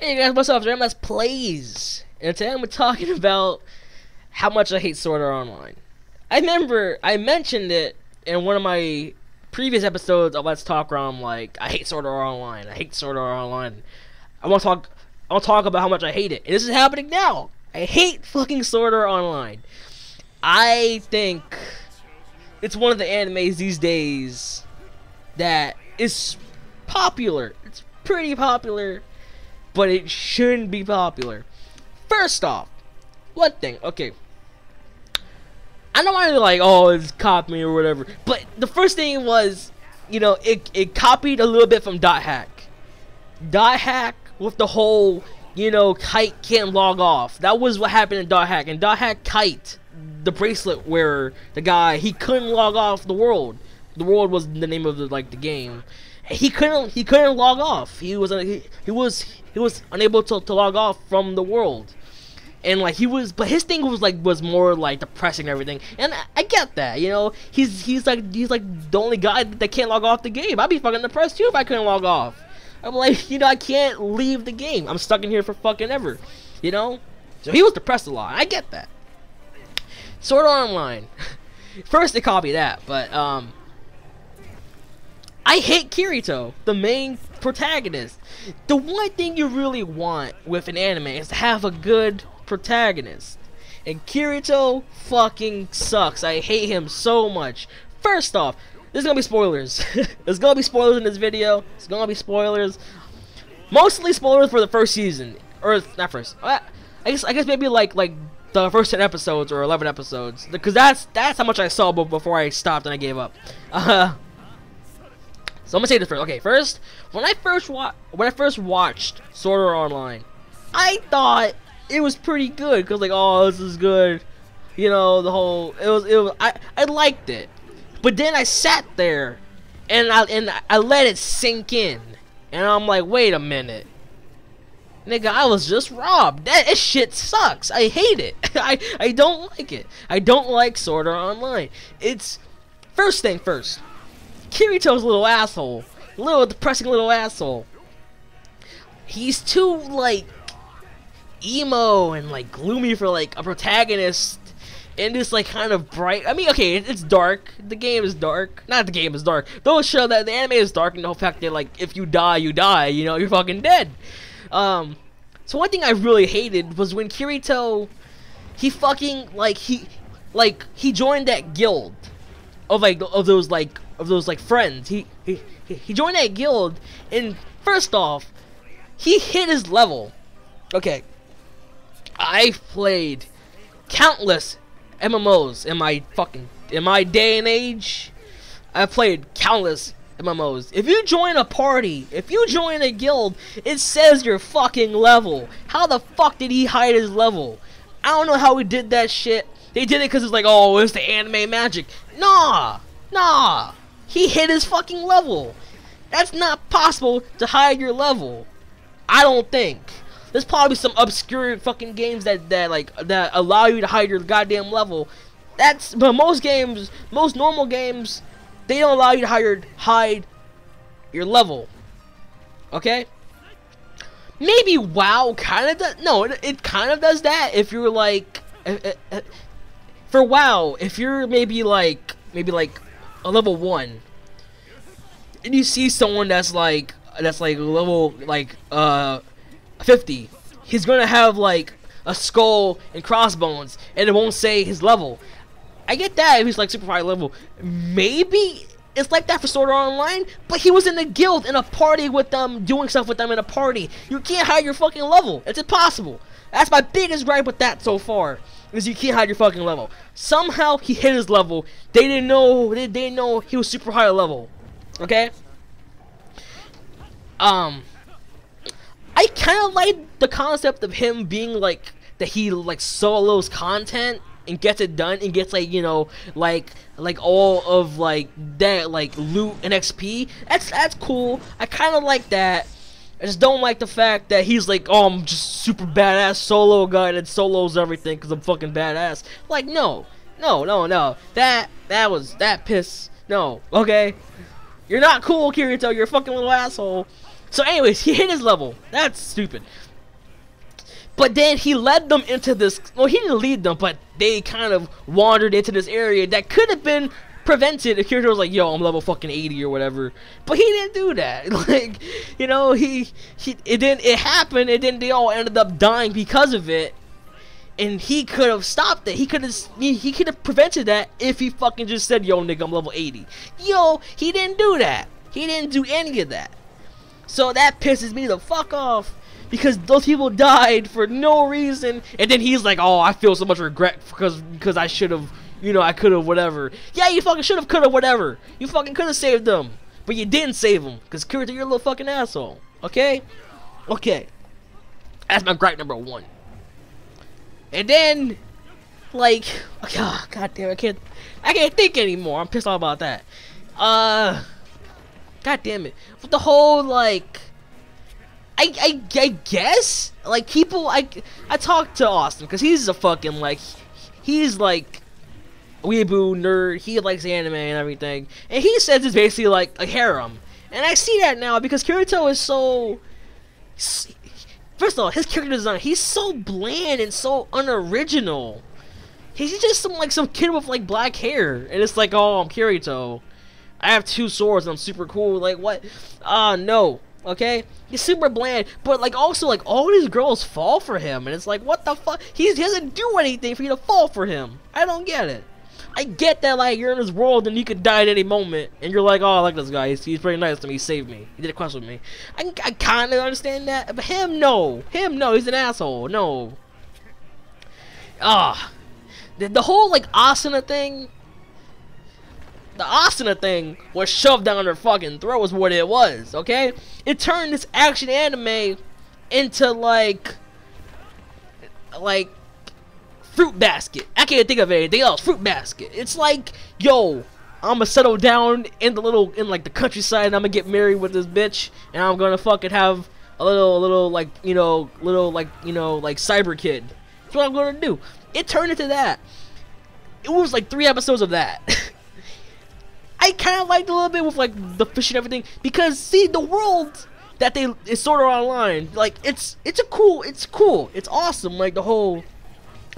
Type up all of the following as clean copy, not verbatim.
Hey guys, what's up? It's Rant Plays, and today I'm talking about how much I hate Sword Art Online. I remember I mentioned it in one of my previous episodes of Let's Talk, where I'm like, I hate Sword Art Online. I hate Sword Art Online. I want to talk about how much I hate it. And this is happening now. I hate fucking Sword Art Online. I think it's one of the animes these days that is popular. It's pretty popular, but it shouldn't be popular. First off, one thing, okay, I don't want to be like, oh, it's copy or whatever, but the first thing was, you know, it copied a little bit from Dot Hack. Dot Hack with the whole, you know, Kite can't log off. That was what happened in Dot Hack. And Dot Hack Kite, the bracelet wearer, the guy, he couldn't log off the world. The world was the name of the game. He couldn't log off. He was unable to log off from the world, and like but his thing was more like depressing and everything. And I get that, you know, he's like the only guy that can't log off the game. I'd be fucking depressed too if I couldn't log off. I'm like, you know, I can't leave the game. I'm stuck in here for fucking ever, you know. So he was depressed a lot. I get that. Sword Art Online. First they copied that, but I hate Kirito, the main protagonist. The one thing you really want with an anime is to have a good protagonist. And Kirito fucking sucks. I hate him so much. First off, there's gonna be spoilers. There's gonna be spoilers in this video. There's gonna be spoilers. Mostly spoilers for the first season. Or, not first. I guess maybe like the first 10 episodes or 11 episodes. Because that's how much I saw before I stopped and I gave up. So I'm gonna say this first. Okay, first, when I first watched Sword Art Online, I thought it was pretty good, cause like, oh, this is good, you know, the whole I liked it, but then I sat there and I let it sink in, and I'm like, wait a minute, nigga, I was just robbed. That shit sucks. I hate it. I don't like it. I don't like Sword Art Online. It's first thing first. Kirito's a little asshole. A little depressing little asshole. He's too, like, emo and, like, gloomy for, like, a protagonist. And just, like, kind of bright. I mean, okay, it's dark. The game is dark. Not the game is dark. Those show that the anime is dark, and the whole fact that, like, if you die, you die. You know, you're fucking dead. So one thing I really hated was when Kirito, he fucking, like, he joined that guild of those friends. He joined that guild, and first off, he hit his level. Okay, I've played countless MMOs in my day and age. I've played countless MMOs. If you join a party, if you join a guild, it says your fucking level. How the fuck did he hide his level? I don't know how he did that shit. They did it because it's like, oh, it's the anime magic. Nah. He hit his fucking level. That's not possible to hide your level. I don't think. There's probably some obscure fucking games that allow you to hide your goddamn level. But most normal games, they don't allow you to hide your level. Okay? Maybe WoW kind of does. No, it kind of does that if you're like for WoW, if you're maybe like a level 1, and you see someone that's like level 50, he's gonna have like a skull and crossbones, and it won't say his level. I get that if he's like super high level. Maybe it's like that for Sword Art Online, but he was in a guild, in a party with them, doing stuff with them in a party. You can't hide your fucking level. It's impossible. That's my biggest gripe with that so far, is you can't hide your fucking level. Somehow he hit his level. They didn't know he was super high level. Okay? I kind of like the concept of him being like that he like solos content and gets it done and gets like, you know, like all of like that like loot and XP. That's cool. I kind of like that. I just don't like the fact that he's like, oh, I'm just super badass solo guy that solos everything because I'm fucking badass. Like, no. That piss. No, okay? You're not cool, Kirito. You're a fucking little asshole. So anyways, he hit his level. That's stupid. But then he led them into this. Well, he didn't lead them, but they kind of wandered into this area that could have been prevented if Kirito was like, yo, I'm level fucking 80 or whatever. But he didn't do that. Like, you know, it happened, and then they all ended up dying because of it. And he could have stopped it. He could have prevented that if he fucking just said, yo, nigga, I'm level 80. Yo, he didn't do that. He didn't do any of that. So that pisses me the fuck off. Because those people died for no reason, and then he's like, "Oh, I feel so much regret because I should have, you know, I could have whatever." Yeah, you fucking should have, could have, whatever. You fucking could have saved them, but you didn't save them because Kirito, you're a little fucking asshole. Okay, okay. That's my gripe number 1. And then, like, oh, god damn, I can't think anymore. I'm pissed off about that. God damn it, with the whole like. I guess, like, people, I talked to Austin, because he's a fucking, like, he's, like, weeaboo nerd, he likes anime and everything, and he says it's basically, like, a harem, and I see that now, because Kirito is so, first of all, his character design, he's so bland and so unoriginal. He's just some kid with, like, black hair, and it's like, oh, I'm Kirito, I have 2 swords and I'm super cool, like, what, no. Okay, he's super bland, but like also like all these girls fall for him, and it's like, what the fuck? He doesn't do anything for you to fall for him. I don't get it. I get that, like, you're in this world and you could die at any moment, and you're like, oh, I like this guy. He's pretty nice to me. He saved me. He did a quest with me. I kind of understand that, but him no. He's an asshole. No. The whole like Asuna thing. The Asuna thing was shoved down their fucking throat was what it was, okay? It turned this action anime into like Fruit Basket. I can't think of anything else. Fruit Basket. It's like, yo, I'ma settle down in like the countryside, and I'ma get married with this bitch, and I'm gonna fucking have a little like cyber kid. That's what I'm gonna do. It turned into that. It was like 3 episodes of that. I kind of liked a little bit with like the fish and everything, because see, the world that is sort of online, like it's cool, it's awesome, like the whole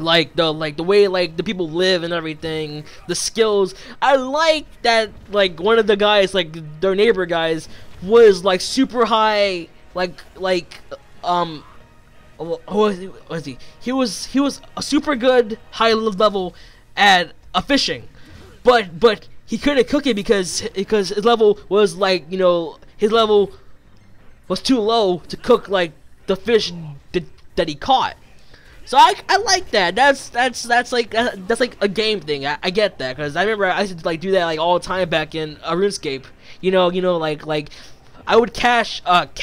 like the way like the people live and everything, the skills. I like that, like one of the guys, like their neighbor guys, was like super high, what was he? He was a super good high level at fishing, but he couldn't cook it because his level was like, you know, his level was too low to cook like the fish that he caught. So I like that. That's like a game thing. I get that, because I remember I used to like do that like all the time back in RuneScape. You know, like I would catch like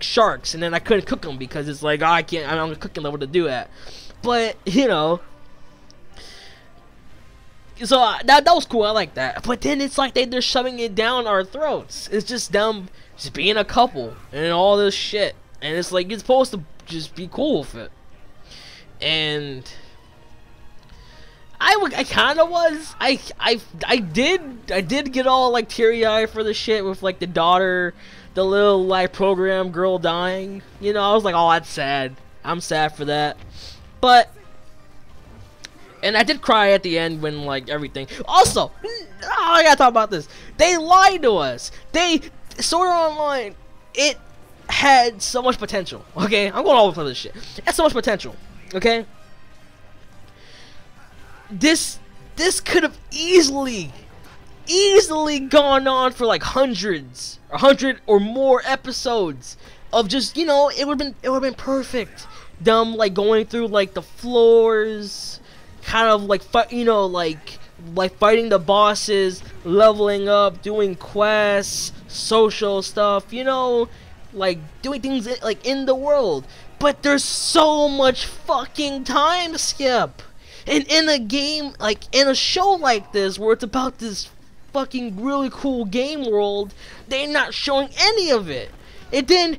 sharks, and then I couldn't cook them because it's like, oh, I'm on a cooking level to do that. But you know. So that was cool. I like that. But then it's like they're shoving it down our throats. It's just them just being a couple and all this shit. And it's like, you're supposed to just be cool with it. And I kind of was. I did get all like teary-eyed for the shit with like the daughter, the little like program girl dying. You know, I was like, oh, that's sad. I'm sad for that. But. And I did cry at the end when, like, everything. Also, I gotta talk about this. They lied to us. Sword Art Online, it had so much potential. Okay, I'm going all over this shit. It had so much potential. Okay, this could have easily gone on for like 100 or more episodes of just, you know, it would've been perfect. Them like going through like the floors. Kind of like like fighting the bosses, leveling up, doing quests, social stuff, you know, like doing things like in the world. But there's so much fucking time skip. And in a game, like in a show like this where it's about this fucking really cool game world, they're not showing any of it. And then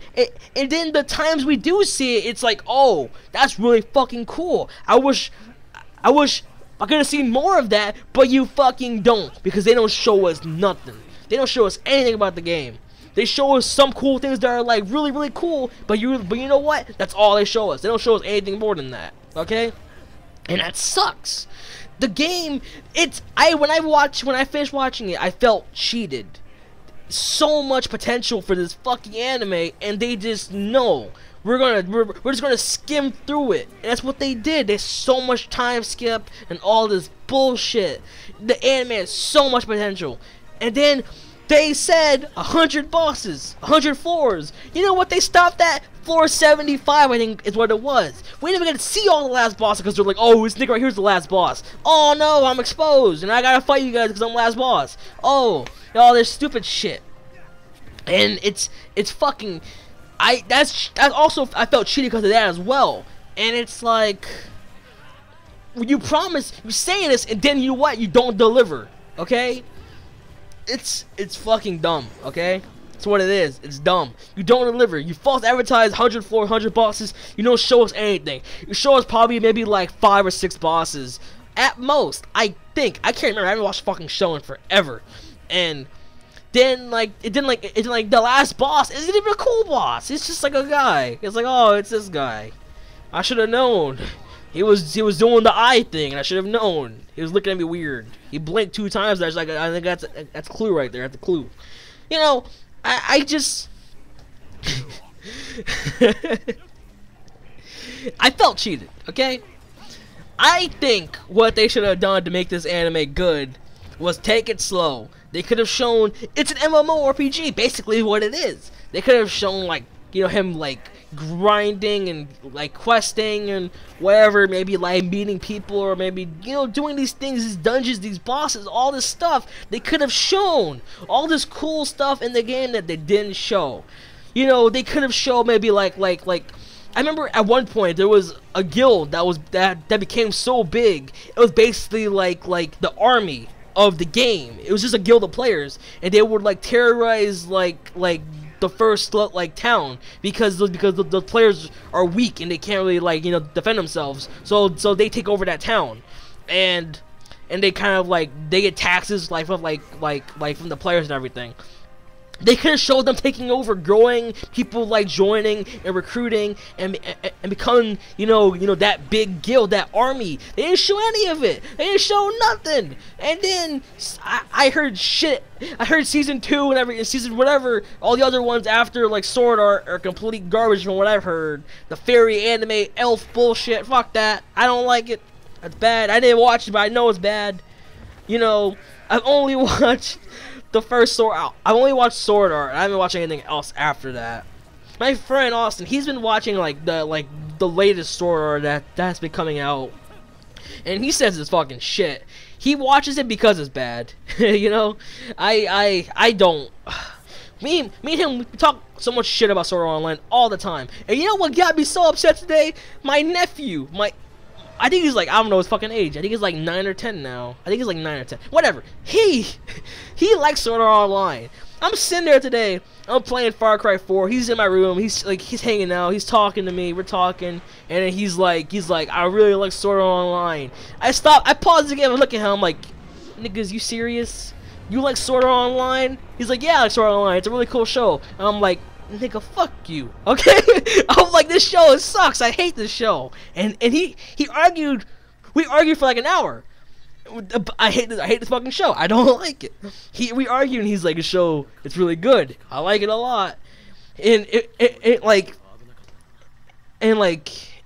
the times we do see it, it's like, oh, that's really fucking cool. I wish I could have seen more of that, but you fucking don't, because they don't show us nothing. They don't show us anything about the game. They show us some cool things that are like really, really cool, but you know what? That's all they show us. They don't show us anything more than that. Okay? And that sucks. The game, when I finished watching it, I felt cheated. So much potential for this fucking anime, and they just know we're just gonna skim through it. And that's what they did. There's so much time skip and all this bullshit. The anime has so much potential, and then they said 100 bosses, 100 floors. You know what? They stopped at floor 75, I think is what it was. We didn't even get to see all the last bosses because they're like, oh, this nigga right here's the last boss. Oh no, I'm exposed, and I gotta fight you guys because I'm the last boss. Oh, all this stupid shit. And it's fucking. I felt cheated because of that as well. And it's like, you promise, you say this, and then you what? You don't deliver. Okay? It's fucking dumb. Okay? That's what it is. It's dumb. You don't deliver. You false advertise 100 floor, 100 bosses. You don't show us anything. You show us probably maybe like 5 or 6 bosses at most. I think. I can't remember. I haven't watched fucking show in forever. And then it didn't like the last boss isn't even a cool boss. It's just like a guy. It's like, oh, it's this guy. I should have known. He was doing the eye thing, and I should have known. He was looking at me weird. He blinked 2 times. That's like, I think that's a clue right there. That's a clue. You know, I just I felt cheated. Okay. I think what they should have done to make this anime good was take it slow. They could have shown it's an MMORPG, basically what it is. They could have shown, like, you know, him like grinding and like questing and whatever, maybe like meeting people, or maybe, you know, doing these things, these dungeons, these bosses, all this stuff. They could have shown all this cool stuff in the game that they didn't show. You know, they could have shown maybe like I remember at one point there was a guild that became so big. It was basically like the army of the game. It was just a guild of players, and they would like terrorize like the first like town because the players are weak and they can't really, like, you know, defend themselves. So they take over that town, and they kind of like, they get taxes like from from the players and everything. They could have showed them taking over, growing, people like joining and recruiting and becoming, you know that big guild, that army. They didn't show any of it. They didn't show nothing. And then I heard shit. I heard season 2 and season whatever, all the other ones after like Sword Art are complete garbage from what I've heard. The fairy anime elf bullshit. Fuck that. I don't like it. It's bad. I didn't watch it, but I know it's bad. You know, I've only watched the first Sword Art. I've only watched Sword Art. I haven't watched anything else after that. My friend Austin, he's been watching like the latest Sword Art that's been coming out, and he says it's fucking shit. He watches it because it's bad. You know, I don't. Me and him, we talk so much shit about Sword Art Online all the time. And you know what got me so upset today? My nephew, I think he's like, I don't know his fucking age. I think he's like 9 or 10 now. I think he's like 9 or 10. Whatever. He likes Sword Art Online. I'm sitting there today. I'm playing Far Cry 4. He's in my room. He's hanging out. He's talking to me. We're talking, and then he's like, I really like Sword Art Online. I paused the game and look at him. I'm like, niggas, you serious? You like Sword Art Online? He's like, yeah, I like Sword Art Online. It's a really cool show. And I'm like, nigga, fuck you, okay? I'm like, this show, it sucks. I hate this show. And he argued. We argued for like an hour. I hate this fucking show. I don't like it. We argued, and he's like, a show, it's really good. I like it a lot. And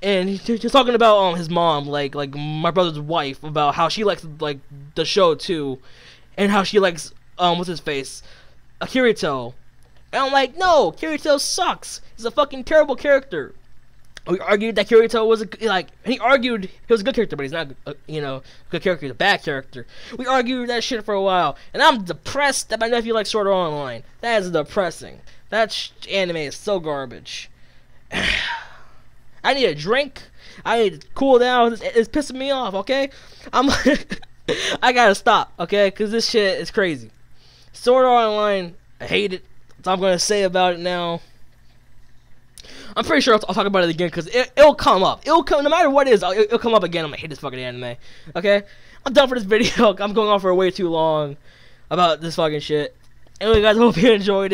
and he's talking about his mom, like my brother's wife, about how she likes like the show too, and how she likes what's his face, Kirito. And I'm like, no, Kirito sucks. He's a fucking terrible character. We argued that Kirito was and he argued he was a good character, but he's not, you know, a good character. He's a bad character. We argued that shit for a while, and I'm depressed that my nephew likes Sword Art Online. That is depressing. That anime is so garbage. I need a drink. I need to cool down. It's pissing me off. Okay, I gotta stop. Okay, because this shit is crazy. Sword Art Online, I hate it. That's all I'm gonna say about it now. I'm pretty sure I'll talk about it again because it'll come up. It'll come, no matter what it is, it'll come up again. I'm gonna hate this fucking anime. Okay, I'm done for this video. I'm going on for way too long about this fucking shit. Anyway, guys, I hope you enjoyed it.